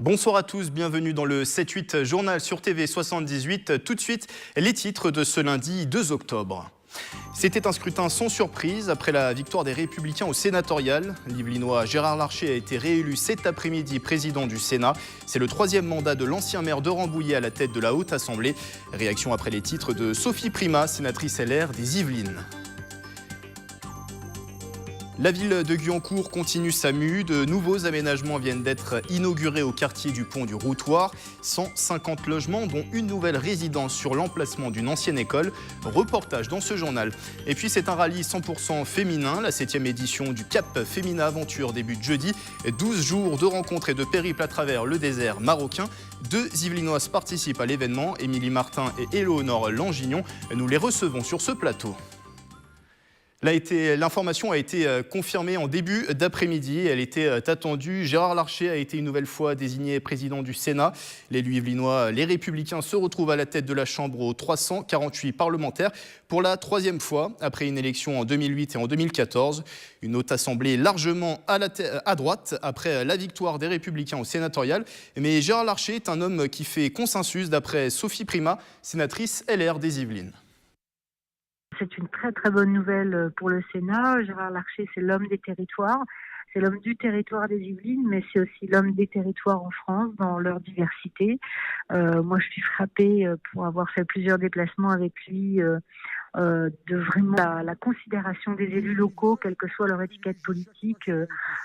Bonsoir à tous, bienvenue dans le 7-8 journal sur TV 78. Tout de suite, les titres de ce lundi 2 octobre. C'était un scrutin sans surprise après la victoire des Républicains au sénatorial. L'Yvelinois Gérard Larcher a été réélu cet après-midi président du Sénat. C'est le troisième mandat de l'ancien maire de Rambouillet à la tête de la Haute Assemblée. Réaction après les titres de Sophie Primas, sénatrice LR des Yvelines. La ville de Guyancourt continue sa mue. De nouveaux aménagements viennent d'être inaugurés au quartier du Pont du Routoir. 150 logements, dont une nouvelle résidence sur l'emplacement d'une ancienne école. Reportage dans ce journal. Et puis c'est un rallye 100% féminin. La 7e édition du Cap Féminin Aventure débute jeudi. 12 jours de rencontres et de périples à travers le désert marocain. 2 Yvelinoises participent à l'événement. Émilie Martin et Éléonore Langignon. Nous les recevons sur ce plateau. L'information a été confirmée en début d'après-midi. Elle était attendue. Gérard Larcher a été une nouvelle fois désigné président du Sénat. L'élu yvelinois, les Républicains, se retrouvent à la tête de la Chambre aux 348 parlementaires pour la troisième fois après une élection en 2008 et en 2014. Une haute assemblée largement à droite après la victoire des Républicains au sénatorial. Mais Gérard Larcher est un homme qui fait consensus d'après Sophie Primas, sénatrice LR des Yvelines. C'est une très très bonne nouvelle pour le Sénat. Gérard Larcher, c'est l'homme des territoires. C'est l'homme du territoire des Yvelines, mais c'est aussi l'homme des territoires en France dans leur diversité. Moi, je suis frappée pour avoir fait plusieurs déplacements avec lui de vraiment la considération des élus locaux, quelle que soit leur étiquette politique,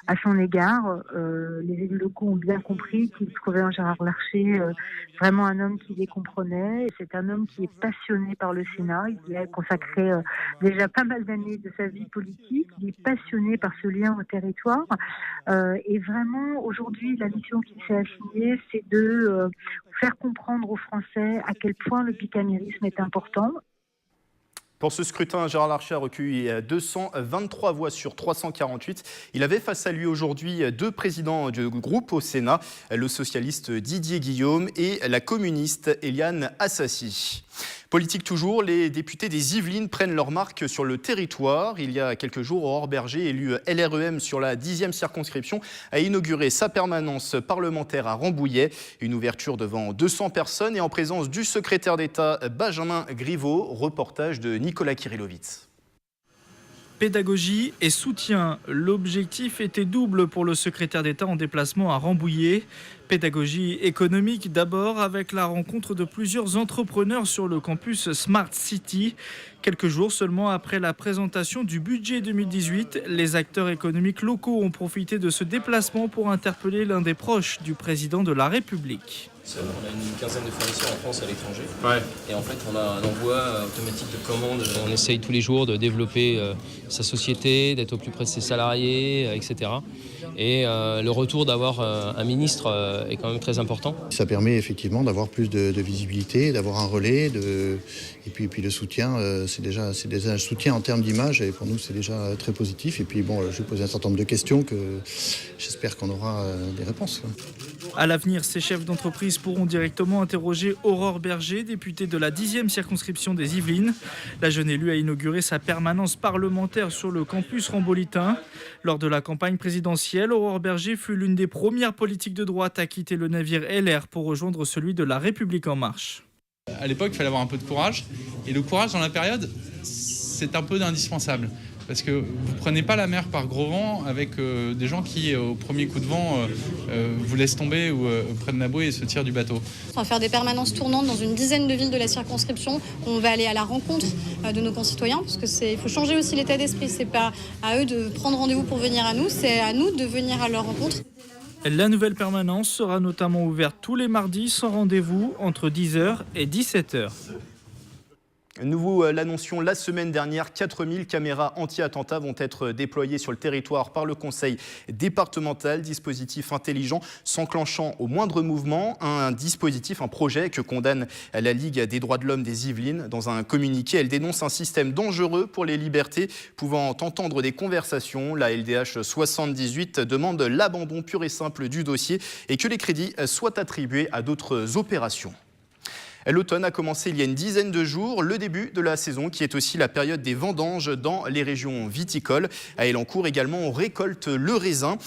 à son égard. Les élus locaux ont bien compris qu'ils trouvaient en Gérard Larcher vraiment un homme qui les comprenait. C'est un homme qui est passionné par le Sénat. Il y a consacré déjà pas mal d'années de sa vie politique. Il est passionné par ce lien au territoire. Et vraiment, aujourd'hui, la mission qu'il s'est assignée, c'est de faire comprendre aux Français à quel point le bicamérisme est important. Pour ce scrutin, Gérard Larcher a recueilli 223 voix sur 348. Il avait face à lui aujourd'hui 2 présidents du groupe au Sénat, le socialiste Didier Guillaume et la communiste Éliane Assassi. Politique toujours, les députés des Yvelines prennent leur marque sur le territoire. Il y a quelques jours, Aurore Berger, élue LREM sur la 10e circonscription, a inauguré sa permanence parlementaire à Rambouillet. Une ouverture devant 200 personnes et en présence du secrétaire d'État Benjamin Griveaux. Reportage de Nicolas Kirillovitz. Pédagogie et soutien. L'objectif était double pour le secrétaire d'État en déplacement à Rambouillet. Pédagogie économique d'abord avec la rencontre de plusieurs entrepreneurs sur le campus Smart City. Quelques jours seulement après la présentation du budget 2018, les acteurs économiques locaux ont profité de ce déplacement pour interpeller l'un des proches du président de la République. On a une quinzaine de fournisseurs en France et à l'étranger. Ouais. Et en fait, on a un envoi automatique de commandes. On essaye tous les jours de développer sa société, d'être au plus près de ses salariés, etc. Et le retour d'avoir un ministre est quand même très important. Ça permet effectivement d'avoir plus de visibilité, d'avoir un relais, et puis le soutien, c'est déjà un soutien en termes d'image et pour nous c'est déjà très positif. Et puis bon, je vais poser un certain nombre de questions que j'espère qu'on aura des réponses. À l'avenir, ces chefs d'entreprise pourront directement interroger Aurore Berger, députée de la 10e circonscription des Yvelines. La jeune élue a inauguré sa permanence parlementaire sur le campus rambolitain. Lors de la campagne présidentielle, Aurore Berger fut l'une des premières politiques de droite à quitter le navire LR pour rejoindre celui de La République En Marche. À l'époque, il fallait avoir un peu de courage. Et le courage dans la période, c'est un peu indispensable. Parce que vous ne prenez pas la mer par gros vent avec des gens qui, au premier coup de vent, vous laissent tomber ou prennent la bouée et se tirent du bateau. On va faire des permanences tournantes dans une dizaine de villes de la circonscription. On va aller à la rencontre de nos concitoyens, parce qu'il faut changer aussi l'état d'esprit. Ce n'est pas à eux de prendre rendez-vous pour venir à nous, c'est à nous de venir à leur rencontre. La nouvelle permanence sera notamment ouverte tous les mardis sans rendez-vous entre 10h et 17h. Nous l'annoncions la semaine dernière, 4000 caméras anti-attentats vont être déployées sur le territoire par le conseil départemental. Dispositif intelligent s'enclenchant au moindre mouvement. Un projet que condamne la Ligue des droits de l'homme des Yvelines. Dans un communiqué, elle dénonce un système dangereux pour les libertés pouvant entendre des conversations. La LDH 78 demande l'abandon pur et simple du dossier et que les crédits soient attribués à d'autres opérations. L'automne a commencé il y a une dizaine de jours, le début de la saison qui est aussi la période des vendanges dans les régions viticoles. À Elancourt également, on récolte le raisin.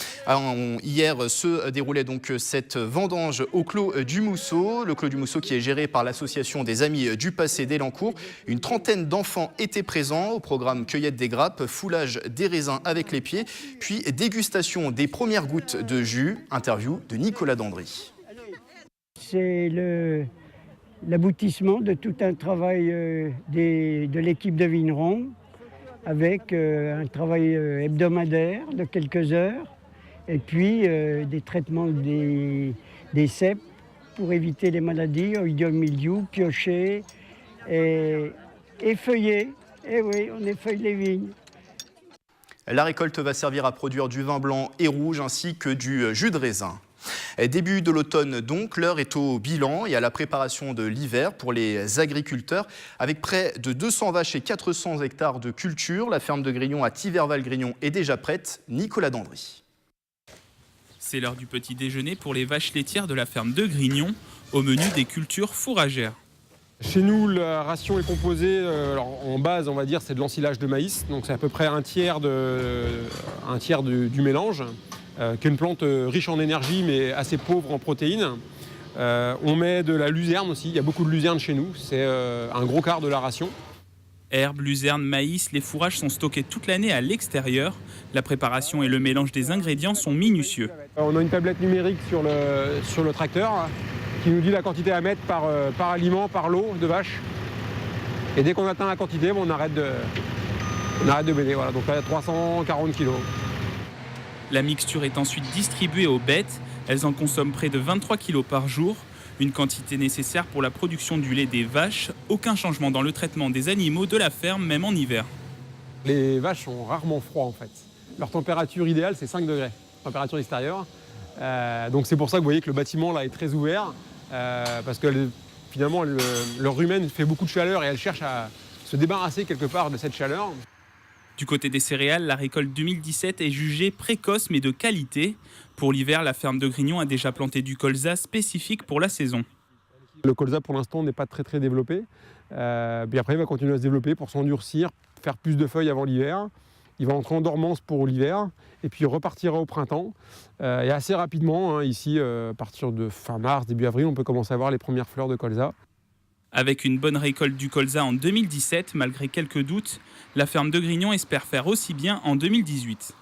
Hier se déroulait donc cette vendange au Clos du Mousseau. Le Clos du Mousseau qui est géré par l'association des Amis du Passé d'Elancourt. Une trentaine d'enfants étaient présents au programme cueillette des grappes, foulage des raisins avec les pieds, puis dégustation des premières gouttes de jus. Interview de Nicolas Dandry. C'est l'aboutissement de tout un travail de l'équipe de vignerons avec un travail hebdomadaire de quelques heures et puis des traitements des ceps pour éviter les maladies, oïdium mildiou, piocher et feuiller. Et oui, on effeuille les vignes. La récolte va servir à produire du vin blanc et rouge ainsi que du jus de raisin. Début de l'automne donc, l'heure est au bilan et à la préparation de l'hiver pour les agriculteurs. Avec près de 200 vaches et 400 hectares de culture, la ferme de Grignon à Thiverval-Grignon est déjà prête. Nicolas Dandry. C'est l'heure du petit déjeuner pour les vaches laitières de la ferme de Grignon, au menu des cultures fourragères. Chez nous, la ration est composée, alors en base, on va dire, c'est de l'ensilage de maïs, donc c'est à peu près un tiers du mélange. Qui est une plante riche en énergie mais assez pauvre en protéines. On met de la luzerne aussi, il y a beaucoup de luzerne chez nous, c'est un gros quart de la ration. Herbes, luzerne, maïs, les fourrages sont stockés toute l'année à l'extérieur. La préparation et le mélange des ingrédients sont minutieux. On a une tablette numérique sur le tracteur qui nous dit la quantité à mettre par aliment, par lot de vache. Et dès qu'on atteint la quantité, on arrête de bêter. Voilà. Donc là, il y a 340 kg. La mixture est ensuite distribuée aux bêtes. Elles en consomment près de 23 kg par jour, une quantité nécessaire pour la production du lait des vaches. Aucun changement dans le traitement des animaux de la ferme, même en hiver. Les vaches sont rarement froides en fait. Leur température idéale, c'est 5 degrés, température extérieure. Donc c'est pour ça que vous voyez que le bâtiment là est très ouvert, parce que finalement leur rumen fait beaucoup de chaleur et elle cherche à se débarrasser quelque part de cette chaleur. Du côté des céréales, la récolte 2017 est jugée précoce mais de qualité. Pour l'hiver, la ferme de Grignon a déjà planté du colza spécifique pour la saison. Le colza pour l'instant n'est pas très développé. Puis après il va continuer à se développer pour s'endurcir, faire plus de feuilles avant l'hiver. Il va entrer en dormance pour l'hiver et puis repartira au printemps. Et assez rapidement, ici, à partir de fin mars, début avril, on peut commencer à voir les premières fleurs de colza. Avec une bonne récolte du colza en 2017, malgré quelques doutes, la ferme de Grignon espère faire aussi bien en 2018.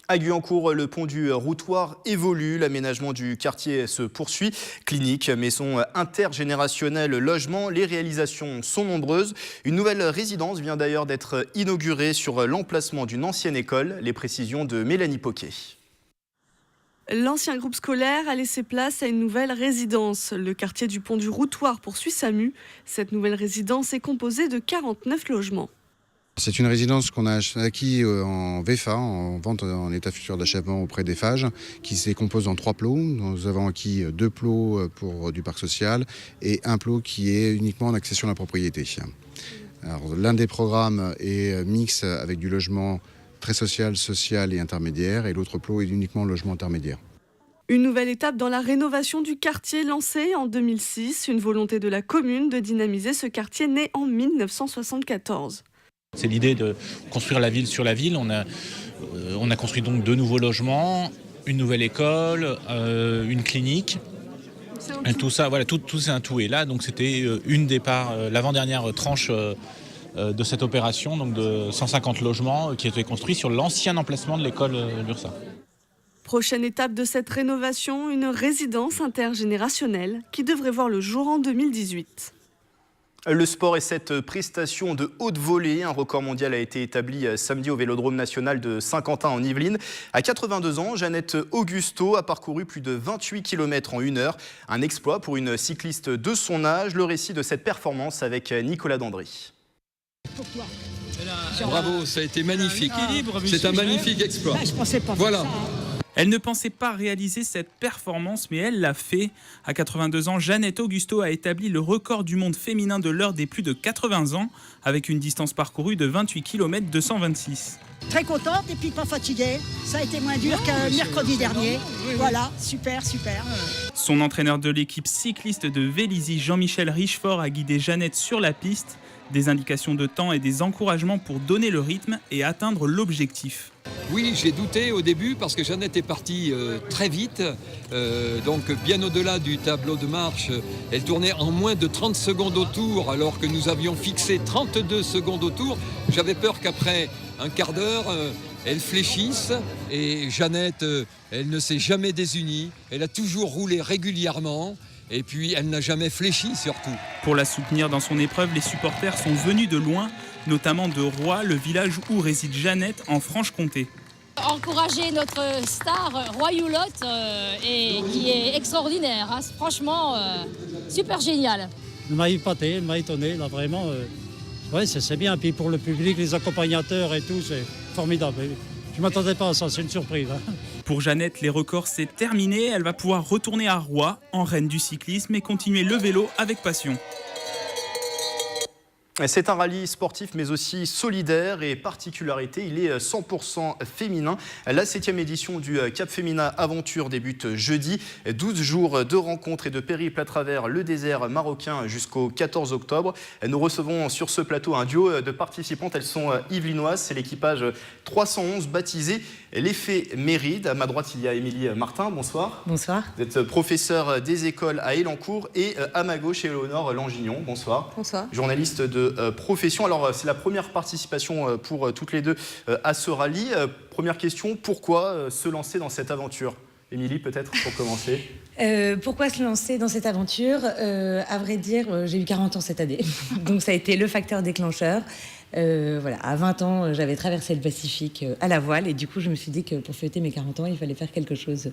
À Guyancourt, le pont du Routoir évolue. L'aménagement du quartier se poursuit. Clinique, maison intergénérationnelle, logement, les réalisations sont nombreuses. Une nouvelle résidence vient d'ailleurs d'être inaugurée sur l'emplacement d'une ancienne école. Les précisions de Mélanie Poquet. L'ancien groupe scolaire a laissé place à une nouvelle résidence. Le quartier du Pont du Routoir poursuit sa mue. Cette nouvelle résidence est composée de 49 logements. C'est une résidence qu'on a acquis en VFA, en vente en état futur d'achèvement auprès d'Eiffage, qui se compose en 3 plots. Nous avons acquis 2 plots pour du parc social et un plot qui est uniquement en accession à la propriété. Alors, l'un des programmes est mix avec du logement très social et intermédiaire, et l'autre plot est uniquement logement intermédiaire. Une nouvelle étape dans la rénovation du quartier lancée en 2006, une volonté de la commune de dynamiser ce quartier né en 1974. C'est l'idée de construire la ville sur la ville. On a construit donc 2 nouveaux logements, une nouvelle école, une clinique. Et tout ça, voilà, tout c'est un tout. Et là, donc c'était une des parts, l'avant-dernière tranche de cette opération, donc de 150 logements qui étaient construits sur l'ancien emplacement de l'école Lursa. Prochaine étape de cette rénovation, une résidence intergénérationnelle qui devrait voir le jour en 2018. Le sport et cette prestation de haute volée. Un record mondial a été établi samedi au Vélodrome national de Saint-Quentin en Yvelines. À 82 ans, Jeannette Augusto a parcouru plus de 28 km en 1 heure. Un exploit pour une cycliste de son âge. Le récit de cette performance avec Nicolas Dandry. Bravo, ça a été magnifique. C'est un magnifique exploit. Voilà. Elle ne pensait pas réaliser cette performance, mais elle l'a fait. À 82 ans, Jeannette Augusto a établi le record du monde féminin de l'heure des plus de 80 ans, avec une distance parcourue de 28 km 226. Très contente et puis pas fatiguée. Ça a été moins dur qu'un mercredi dernier. Voilà, super. Son entraîneur de l'équipe cycliste de Vélizy, Jean-Michel Richefort, a guidé Jeannette sur la piste. Des indications de temps et des encouragements pour donner le rythme et atteindre l'objectif. Oui, j'ai douté au début parce que Jeannette est partie très vite, donc bien au-delà du tableau de marche. Elle tournait en moins de 30 secondes au tour alors que nous avions fixé 32 secondes au tour. J'avais peur qu'après un quart d'heure, elle fléchisse et Jeannette, elle ne s'est jamais désunie. Elle a toujours roulé régulièrement. Et puis, elle n'a jamais fléchi, surtout. Pour la soutenir dans son épreuve, les supporters sont venus de loin, notamment de Roye, le village où réside Jeannette, en Franche-Comté. Encourager notre star Royoulotte, qui est extraordinaire. Hein. Franchement, super génial. Elle m'a épaté, elle m'a étonné. Là, vraiment, ouais, c'est bien. Puis pour le public, les accompagnateurs et tout, c'est formidable. Je ne m'attendais pas à ça, c'est une surprise. Hein. Pour Jeannette, les records, c'est terminé. Elle va pouvoir retourner à Roye, en reine du cyclisme, et continuer le vélo avec passion. C'est un rallye sportif mais aussi solidaire et particularité, il est 100% féminin. La 7e édition du Cap Féminin Aventure débute jeudi. 12 jours de rencontres et de périples à travers le désert marocain jusqu'au 14 octobre. Nous recevons sur ce plateau un duo de participantes. Elles sont yvelinoises, c'est l'équipage 311 baptisé l'Effet Méride. À ma droite, il y a Émilie Martin, bonsoir. Bonsoir. Vous êtes professeure des écoles à Elancourt et à ma gauche, Éléonore Langignon, bonsoir. Bonsoir. Journaliste de profession. Alors, c'est la première participation pour toutes les deux à ce rallye. Première question, pourquoi se lancer dans cette aventure ? Émilie, peut-être, pour commencer. Pourquoi se lancer dans cette aventure ? À vrai dire, j'ai eu 40 ans cette année. Donc, ça a été le facteur déclencheur. Voilà, à 20 ans, j'avais traversé le Pacifique à la voile et du coup, je me suis dit que pour fêter mes 40 ans, il fallait faire quelque chose.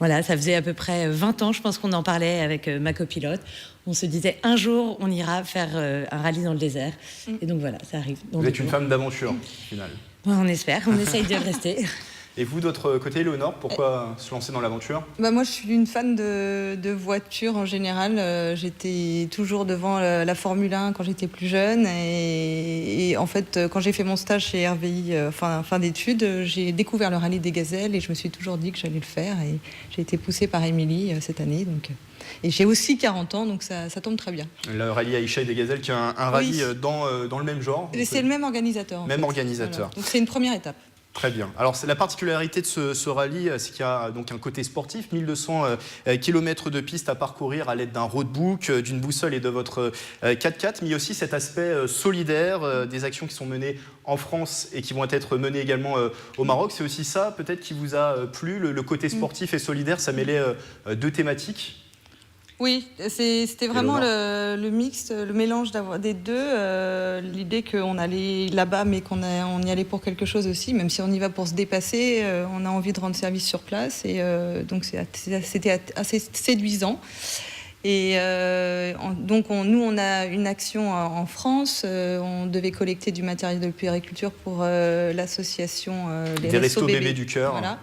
Voilà, ça faisait à peu près 20 ans, je pense qu'on en parlait avec ma copilote. On se disait, un jour, on ira faire un rallye dans le désert. Et donc voilà, ça arrive. Donc, vous êtes une femme d'aventure, au final. Ouais, on espère, on essaye de le rester. Et vous, d'autre côté, Éléonore, pourquoi se lancer dans l'aventure ? Moi, je suis une fan de voitures en général. J'étais toujours devant la Formule 1 quand j'étais plus jeune. Et en fait, quand j'ai fait mon stage chez RVI, fin d'études, j'ai découvert le rallye des gazelles et je me suis toujours dit que j'allais le faire. Et j'ai été poussée par Émilie cette année. Donc, et j'ai aussi 40 ans, donc ça tombe très bien. Le rallye Aïcha et des gazelles, qui est un rallye dans le même genre. C'est le même organisateur. Même organisateur. Voilà. Donc c'est une première étape. Très bien. Alors, la particularité de ce rallye, c'est qu'il y a donc un côté sportif, 1200 km de piste à parcourir à l'aide d'un roadbook, d'une boussole et de votre 4x4, mais il y a aussi cet aspect solidaire, des actions qui sont menées en France et qui vont être menées également au Maroc. C'est aussi ça, peut-être, qui vous a plu, le côté sportif et solidaire, ça mêlait deux thématiques. Oui, c'était vraiment le mix, le mélange des deux. L'idée qu'on allait là-bas, mais qu'on y allait pour quelque chose aussi, même si on y va pour se dépasser, on a envie de rendre service sur place. Et donc, c'était assez séduisant. Et donc, nous, on a une action en France. On devait collecter du matériel de puériculture pour l'association des Restos Bébés du Cœur. Voilà.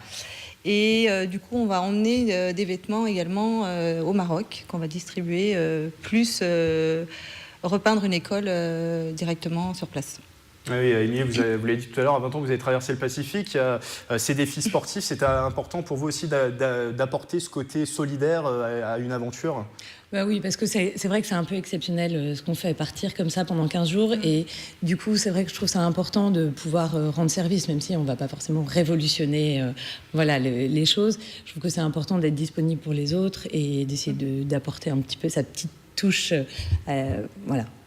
Et du coup, on va emmener des vêtements également au Maroc, qu'on va distribuer, plus repeindre une école directement sur place. Oui, Émilie, vous l'avez dit tout à l'heure, à 20 ans, vous avez traversé le Pacifique. Ces défis sportifs, c'était important pour vous aussi d'apporter ce côté solidaire à une aventure ? Bah oui, parce que c'est vrai que c'est un peu exceptionnel ce qu'on fait, partir comme ça pendant 15 jours. Et du coup, c'est vrai que je trouve ça important de pouvoir rendre service, même si on ne va pas forcément révolutionner les choses. Je trouve que c'est important d'être disponible pour les autres et d'essayer d'apporter un petit peu sa petite touche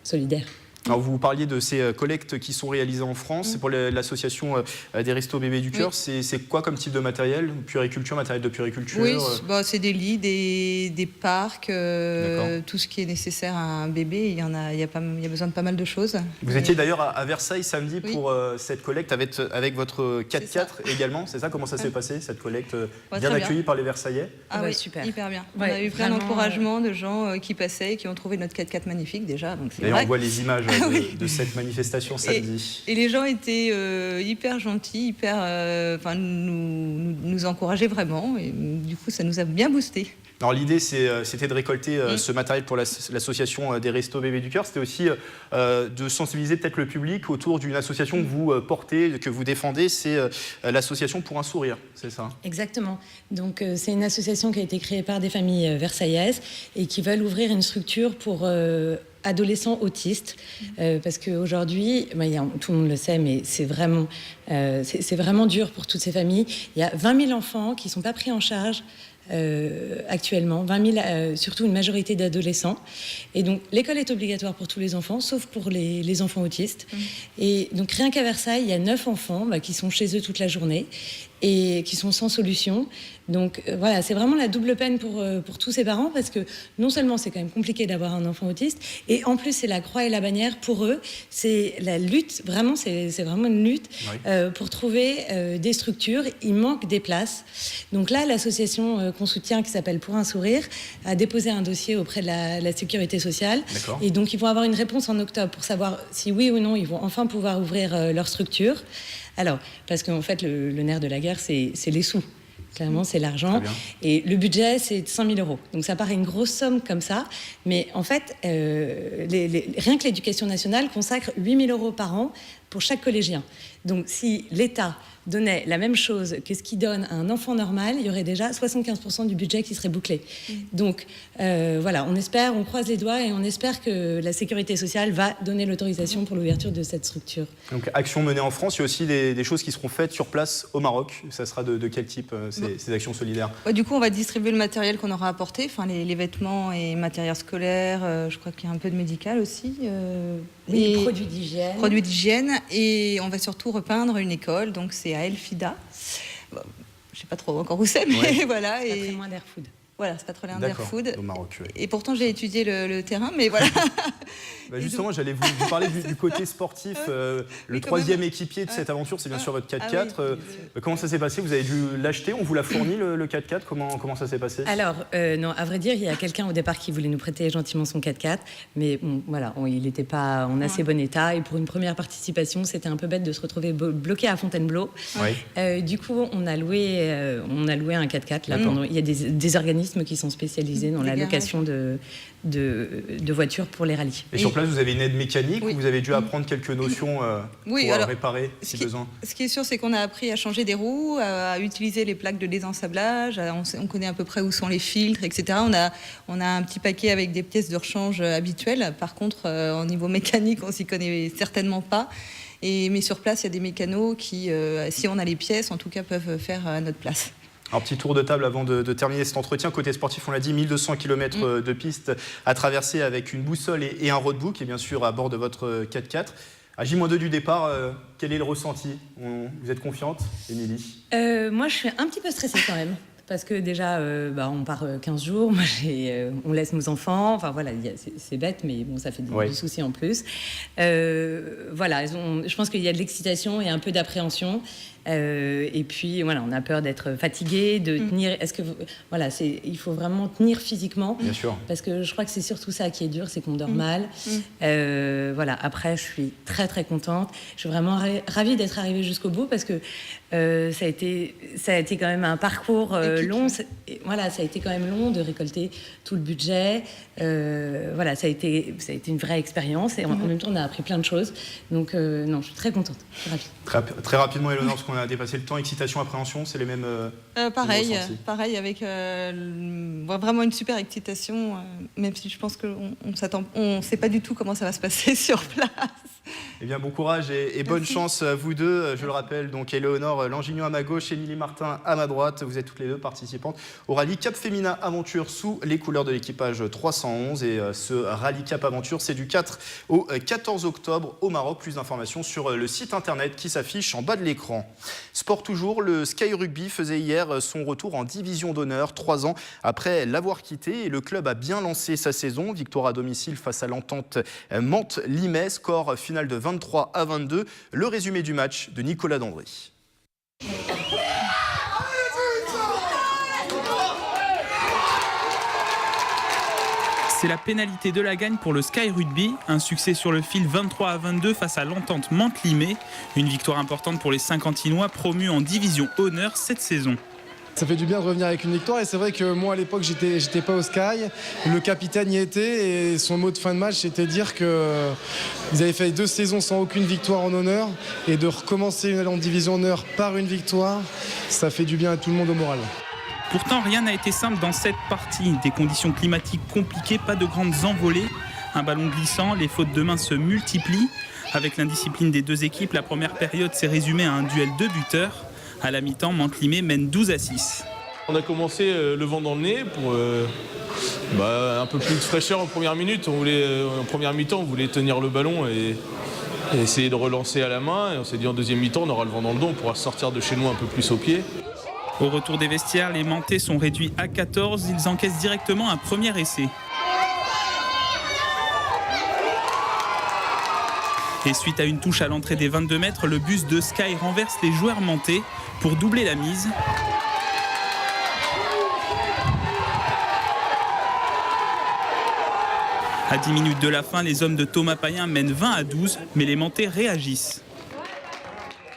solidaire. Alors vous parliez de ces collectes qui sont réalisées en France, c'est pour l'association des Restos Bébés du Cœur. Oui. C'est quoi comme type de matériel ? Puériculture, matériel de puériculture ? Oui, c'est des lits, des parcs, tout ce qui est nécessaire à un bébé. Il y a besoin de pas mal de choses. Vous étiez d'ailleurs à Versailles samedi pour cette collecte avec votre 4x4 également, c'est ça ? Comment ça s'est passé, cette collecte bien accueillie par les Versaillais ? Oui, super. Hyper bien. On a eu plein d'encouragements de gens qui passaient et qui ont trouvé notre 4x4 magnifique déjà. Donc d'ailleurs, on voit les images de cette manifestation samedi. Et les gens étaient hyper gentils, nous encourageaient vraiment. Et du coup, ça nous a bien boosté. Alors l'idée, c'était de récolter ce matériel pour l'association des Restos Bébés du Cœur. C'était aussi de sensibiliser peut-être le public autour d'une association que vous portez, que vous défendez. C'est l'association Pour un sourire, c'est ça? Exactement. Donc c'est une association qui a été créée par des familles versaillaises et qui veulent ouvrir une structure pour adolescents autistes, parce qu'aujourd'hui, tout le monde le sait, mais c'est vraiment dur pour toutes ces familles. Il y a 20 000 enfants qui ne sont pas pris en charge actuellement, 20 000, surtout une majorité d'adolescents. Et donc, l'école est obligatoire pour tous les enfants, sauf pour les enfants autistes. Et donc, rien qu'à Versailles, il y a 9 enfants qui sont chez eux toute la journée et qui sont sans solution. Donc voilà, c'est vraiment la double peine pour tous ces parents, parce que non seulement c'est quand même compliqué d'avoir un enfant autiste, et en plus c'est la croix et la bannière pour eux. C'est la lutte, vraiment, c'est vraiment une lutte pour trouver des structures. Il manque des places. Donc là, l'association qu'on soutient, qui s'appelle Pour un sourire, a déposé un dossier auprès de la Sécurité sociale. Et donc ils vont avoir une réponse en octobre pour savoir si oui ou non ils vont enfin pouvoir ouvrir leur structure. Alors, parce qu'en fait, le nerf de la guerre, c'est les sous. Clairement, c'est l'argent. Et le budget, c'est 5 000 €. Donc, ça paraît une grosse somme comme ça. Mais en fait, rien que l'éducation nationale consacre 8 000 € par an pour chaque collégien. Donc, si l'État donnait la même chose que ce qu'il donne à un enfant normal, il y aurait déjà 75% du budget qui serait bouclé. Donc, voilà, on croise les doigts et on espère que la Sécurité sociale va donner l'autorisation pour l'ouverture de cette structure. Donc, action menée en France, il y a aussi des choses qui seront faites sur place au Maroc. Ça sera de quel type, ces actions solidaires? Du coup, on va distribuer le matériel qu'on aura apporté, les vêtements et matériel scolaire. Je crois qu'il y a un peu de médical aussi. Et produits d'hygiène. Produits d'hygiène. Et on va surtout repeindre une école, donc c'est à El Fida. Bon, je ne sais pas trop encore où c'est, mais voilà. C'est pas très loin d'Airfood. Voilà, c'est pas trop loin d'Airfood. Au Maroc, Et pourtant, j'ai étudié le terrain, mais voilà. Justement, j'allais vous parler du côté sportif. Le troisième équipier de cette aventure, c'est bien sûr votre 4x4. Comment ça s'est passé? Vous avez dû l'acheter? On vous l'a fourni, le 4x4? Comment ça s'est passé? Alors, non, à vrai dire, il y a quelqu'un au départ qui voulait nous prêter gentiment son 4x4. Mais bon, voilà, il n'était pas en assez bon état. Et pour une première participation, c'était un peu bête de se retrouver bloqué à Fontainebleau. Du coup, on a loué un 4x4. Là, il y a des organismes qui sont spécialisés dans la location de voitures pour les rallyes. Et sur place, vous avez une aide mécanique ou vous avez dû apprendre quelques notions pour réparer si besoin? Ce qui est sûr, c'est qu'on a appris à changer des roues, à utiliser les plaques de désensablage, on connaît à peu près où sont les filtres, etc. On a un petit paquet avec des pièces de rechange habituelles. Par contre, au niveau mécanique, on s'y connaît certainement pas. Mais sur place, il y a des mécanos qui, si on a les pièces, en tout cas, peuvent faire à notre place. Alors, petit tour de table avant de terminer cet entretien. Côté sportif, on l'a dit, 1200 km de piste à traverser avec une boussole et un roadbook, et bien sûr à bord de votre 4x4. À J-2 du départ, quel est le ressenti? Vous êtes confiante, Émilie? Moi, je suis un petit peu stressée quand même. Parce que déjà, on part 15 jours, moi, on laisse nos enfants, enfin voilà, c'est bête, mais bon, ça fait du souci en plus. Voilà, je pense qu'il y a de l'excitation et un peu d'appréhension. Et puis voilà, on a peur d'être fatigué, de tenir. Il faut vraiment tenir physiquement. Bien sûr. Parce que je crois que c'est surtout ça qui est dur, c'est qu'on dort mal. Voilà. Après, je suis très très contente. Je suis vraiment ravie d'être arrivée jusqu'au bout parce que ça a été quand même un parcours long. Ça a été quand même long de récolter tout le budget. Voilà, ça a été une vraie expérience et en même temps, on a appris plein de choses. Donc non, je suis très contente. Je suis ravie. Très rapidement, Éléonore, parce qu'on a dépassé le temps. Excitation, appréhension, c'est les mêmes. Pareil, avec vraiment une super excitation, même si je pense qu'on ne sait pas du tout comment ça va se passer sur place. Eh bien, bon courage et bonne chance à vous deux. Je le rappelle, donc Éléonore Langignon à ma gauche, Émilie Martin à ma droite. Vous êtes toutes les deux participantes au rallye Cap Femina Aventure sous les couleurs de l'équipage 311. Et ce rallye Cap Aventure, c'est du 4 au 14 octobre au Maroc. Plus d'informations sur le site internet qui s'affiche en bas de l'écran. Sport toujours, le Sky Rugby faisait hier son retour en division d'honneur, 3 ans après l'avoir quitté. Et le club a bien lancé sa saison. Victoire à domicile face à l'entente Mantes-Limay, score final de 23-22. Le résumé du match de Nicolas Dandry. C'est la pénalité de la gagne pour le Sky Rugby. Un succès sur le fil 23-22 face à l'Entente Mantes-Limay. Une victoire importante pour les Saint-Quentinois promus en division honneur cette saison. Ça fait du bien de revenir avec une victoire et c'est vrai que moi à l'époque j'étais pas au Sky, le capitaine y était et son mot de fin de match c'était de dire que ils avaient fait 2 saisons sans aucune victoire en honneur et de recommencer en division honneur par une victoire, ça fait du bien à tout le monde au moral. Pourtant, rien n'a été simple dans cette partie. Des conditions climatiques compliquées, pas de grandes envolées. Un ballon glissant, les fautes de main se multiplient. Avec l'indiscipline des deux équipes, la première période s'est résumée à un duel de buteurs. À la mi-temps, Mantes-Limay mène 12-6. On a commencé le vent dans le nez pour un peu plus de fraîcheur en première minute. En première mi-temps, on voulait tenir le ballon et essayer de relancer à la main. Et on s'est dit en deuxième mi-temps, on aura le vent dans le dos, on pourra sortir de chez nous un peu plus au pied. Au retour des vestiaires, les Mantais sont réduits à 14. Ils encaissent directement un premier essai. Et suite à une touche à l'entrée des 22 mètres, le bus de Sky renverse les joueurs mantais pour doubler la mise. À 10 minutes de la fin, les hommes de Thomas Payen mènent 20-12, mais les Mantais réagissent.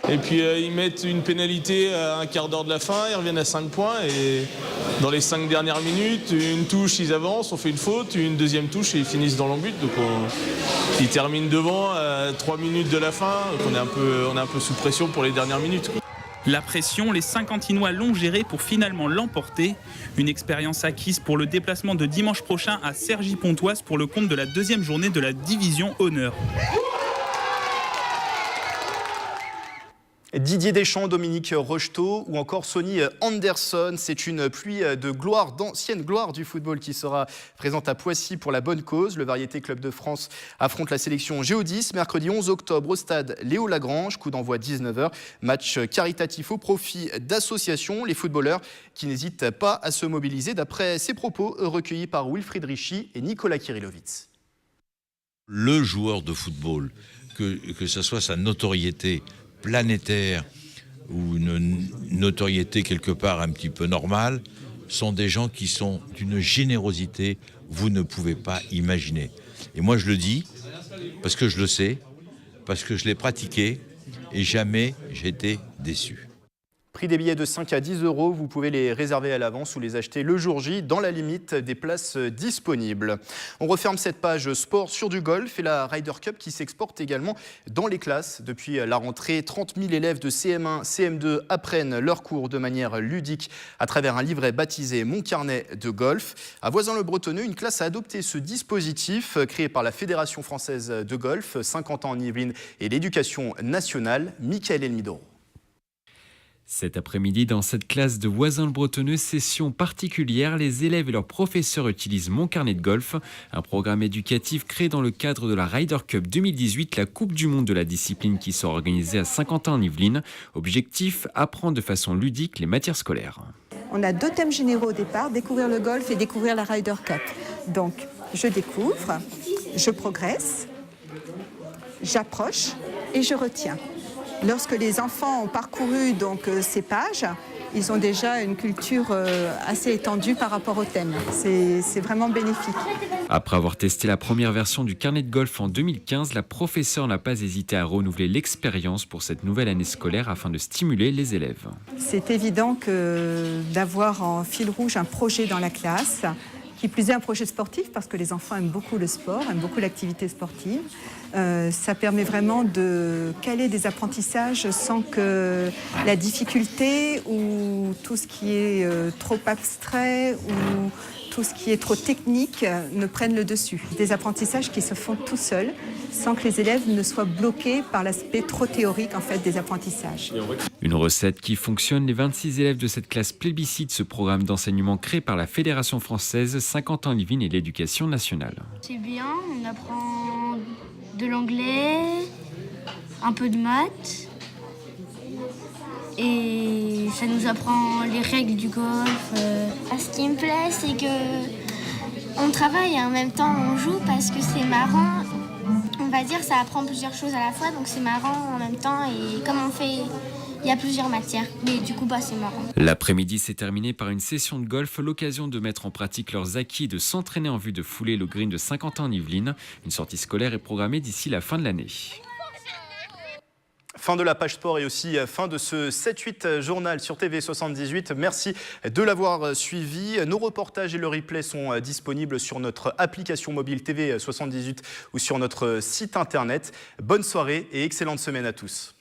Et puis ils mettent une pénalité à un quart d'heure de la fin, ils reviennent à 5 points et dans les 5 dernières minutes, une touche, ils avancent, on fait une faute, une deuxième touche et ils finissent dans l'embut. Donc ils terminent devant à 3 minutes de la fin, donc on est un peu sous pression pour les dernières minutes. La pression, les Saint-Quentinois l'ont géré pour finalement l'emporter. Une expérience acquise pour le déplacement de dimanche prochain à Cergy-Pontoise pour le compte de la 2e journée de la division honneur. Didier Deschamps, Dominique Rocheteau ou encore Sonny Anderson. C'est une pluie de gloire, d'ancienne gloire du football qui sera présente à Poissy pour la bonne cause. Le Variété Club de France affronte la sélection Géodis mercredi 11 octobre au stade Léo Lagrange. Coup d'envoi 19h. Match caritatif au profit d'associations. Les footballeurs qui n'hésitent pas à se mobiliser d'après ces propos recueillis par Wilfried Richy et Nicolas Kirillovitz. Le joueur de football, que ce soit sa notoriété planétaire ou une notoriété quelque part un petit peu normale, sont des gens qui sont d'une générosité vous ne pouvez pas imaginer. Et moi je le dis parce que je le sais, parce que je l'ai pratiqué et jamais j'ai été déçu. Prix des billets de 5 à 10 €, vous pouvez les réserver à l'avance ou les acheter le jour J dans la limite des places disponibles. On referme cette page sport sur du golf et la Ryder Cup qui s'exporte également dans les classes. Depuis la rentrée, 30 000 élèves de CM1, CM2 apprennent leurs cours de manière ludique à travers un livret baptisé Mon carnet de golf. À Voisins-le-Bretonneux, une classe a adopté ce dispositif créé par la Fédération française de golf, 50 ans en Yvelines et l'éducation nationale. Michael Elmidoro. Cet après-midi, dans cette classe de Voisins-le-Bretonneux, session particulière, les élèves et leurs professeurs utilisent Mon carnet de golf, un programme éducatif créé dans le cadre de la Ryder Cup 2018, la Coupe du monde de la discipline qui sera organisée à Saint-Quentin en Yvelines. Objectif, apprendre de façon ludique les matières scolaires. On a 2 thèmes généraux au départ, découvrir le golf et découvrir la Ryder Cup. Donc, je découvre, je progresse, j'approche et je retiens. Lorsque les enfants ont parcouru donc, ces pages, ils ont déjà une culture assez étendue par rapport au thème. C'est vraiment bénéfique. Après avoir testé la première version du carnet de golf en 2015, la professeure n'a pas hésité à renouveler l'expérience pour cette nouvelle année scolaire afin de stimuler les élèves. C'est évident que d'avoir en fil rouge un projet dans la classe, qui plus est un projet sportif, parce que les enfants aiment beaucoup le sport, aiment beaucoup l'activité sportive. Ça permet vraiment de caler des apprentissages sans que la difficulté ou tout ce qui est trop abstrait ou tout ce qui est trop technique ne prenne le dessus. Des apprentissages qui se font tout seuls, sans que les élèves ne soient bloqués par l'aspect trop théorique en fait, des apprentissages. Une recette qui fonctionne. Les 26 élèves de cette classe plébiscitent ce programme d'enseignement créé par la Fédération française, 50 ans en Yvelines et l'éducation nationale. C'est bien, on apprend de l'anglais, un peu de maths. Et ça nous apprend les règles du golf. Ce qui me plaît, c'est que on travaille et en même temps on joue parce que c'est marrant. On va dire ça apprend plusieurs choses à la fois, donc c'est marrant en même temps. Et comme on fait il y a plusieurs matières. Mais du coup, c'est marrant. L'après-midi s'est terminé par une session de golf, l'occasion de mettre en pratique leurs acquis et de s'entraîner en vue de fouler le green de Saint-Quentin-en-Yvelines. Une sortie scolaire est programmée d'ici la fin de l'année. Fin de la page sport et aussi fin de ce 7-8 journal sur TV78. Merci de l'avoir suivi. Nos reportages et le replay sont disponibles sur notre application mobile TV78 ou sur notre site internet. Bonne soirée et excellente semaine à tous.